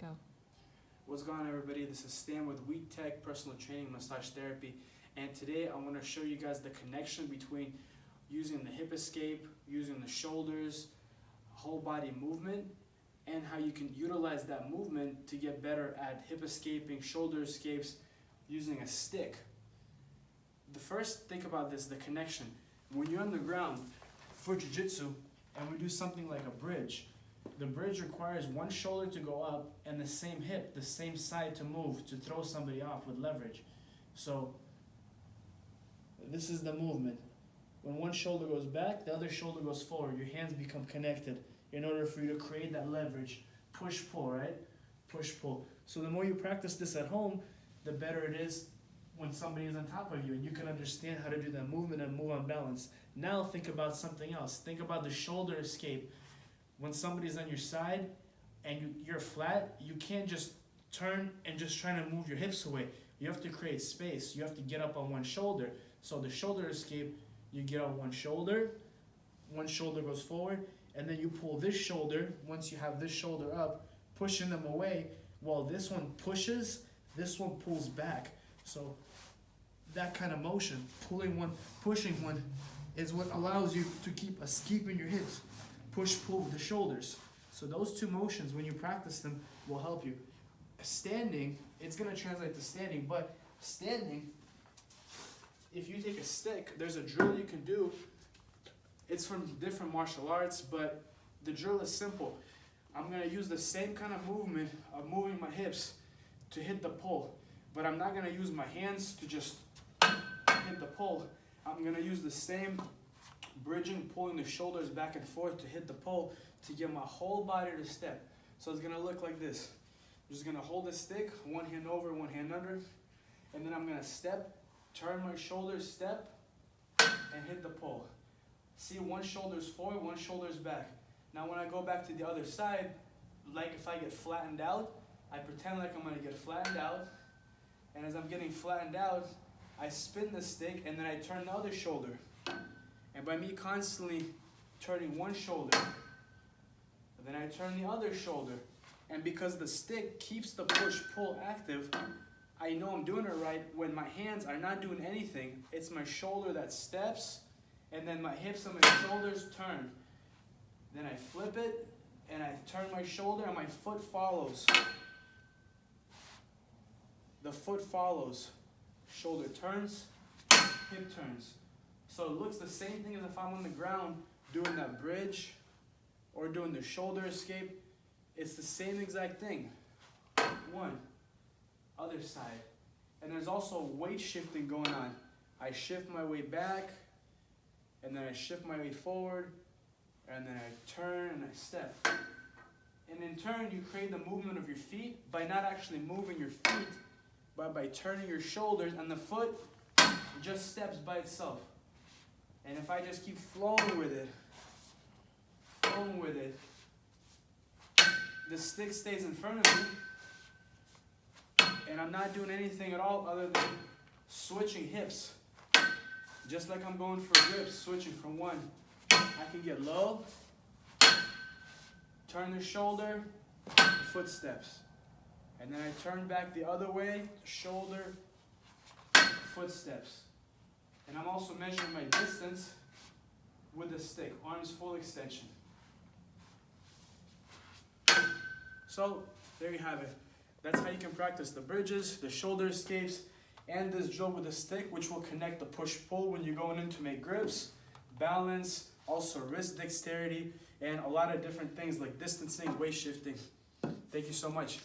Go. What's going on, everybody? This is Stan with Wheat Tech Personal Training Massage Therapy, and today I want to show you guys the connection between using the hip escape, using the shoulders, whole body movement, and how you can utilize that movement to get better at hip escaping, shoulder escapes using a stick. The first, think about this, the connection. When you're on the ground for Jiu Jitsu and we do something like a bridge, the bridge requires one shoulder to go up and the same hip, the same side to move to throw somebody off with leverage. So this is the movement. When one shoulder goes back, the other shoulder goes forward. Your hands become connected in order for you to create that leverage. Push-pull, right? Push-pull. So the more you practice this at home, the better it is when somebody is on top of you and you can understand how to do that movement and move on balance. Now think about something else. Think about the shoulder escape. When somebody's on your side and you're flat, you can't just turn and just try to move your hips away. You have to create space. You have to get up on one shoulder. So the shoulder escape, you get on one shoulder goes forward, and then you pull this shoulder, once you have this shoulder up, pushing them away, while this one pushes, this one pulls back. So that kind of motion, pulling one, pushing one, is what allows you to keep in your hips. Push-pull with the shoulders. So those two motions, when you practice them, will help you. Standing, it's going to translate to standing, but standing, if you take a stick, there's a drill you can do. It's from different martial arts, but the drill is simple. I'm going to use the same kind of movement of moving my hips to hit the pull, but I'm not going to use my hands to just hit the pull. I'm going to use the same bridging, pulling the shoulders back and forth to hit the pull to get my whole body to step. So it's going to look like this. I'm just going to hold the stick, one hand over, one hand under, and then I'm going to step, turn my shoulders, step, and hit the pull. See, one shoulder's forward, one shoulder's back. Now when I go back to the other side, like if I get flattened out, I pretend like I'm going to get flattened out, and as I'm getting flattened out, I spin the stick and then I turn the other shoulder. And by me constantly turning one shoulder, then I turn the other shoulder. And because the stick keeps the push-pull active, I know I'm doing it right when my hands are not doing anything. It's my shoulder that steps, and then my hips and my shoulders turn. Then I flip it, and I turn my shoulder, and my foot follows. The foot follows. Shoulder turns, hip turns. So it looks the same thing as if I'm on the ground doing that bridge or doing the shoulder escape. It's the same exact thing. One, other side. And there's also weight shifting going on. I shift my weight back, and then I shift my weight forward, and then I turn and I step. And in turn, you create the movement of your feet by not actually moving your feet, but by turning your shoulders, and the foot just steps by itself. And if I just keep flowing with it, the stick stays in front of me, and I'm not doing anything at all other than switching hips. Just like I'm going for grips, switching from one. I can get low, turn the shoulder, footsteps. And then I turn back the other way, shoulder, footsteps. And I'm also measuring my distance with the stick, arms full extension. So, there you have it. That's how you can practice the bridges, the shoulder escapes, and this drill with the stick, which will connect the push-pull when you're going in to make grips, balance, also wrist dexterity, and a lot of different things like distancing, weight shifting. Thank you so much.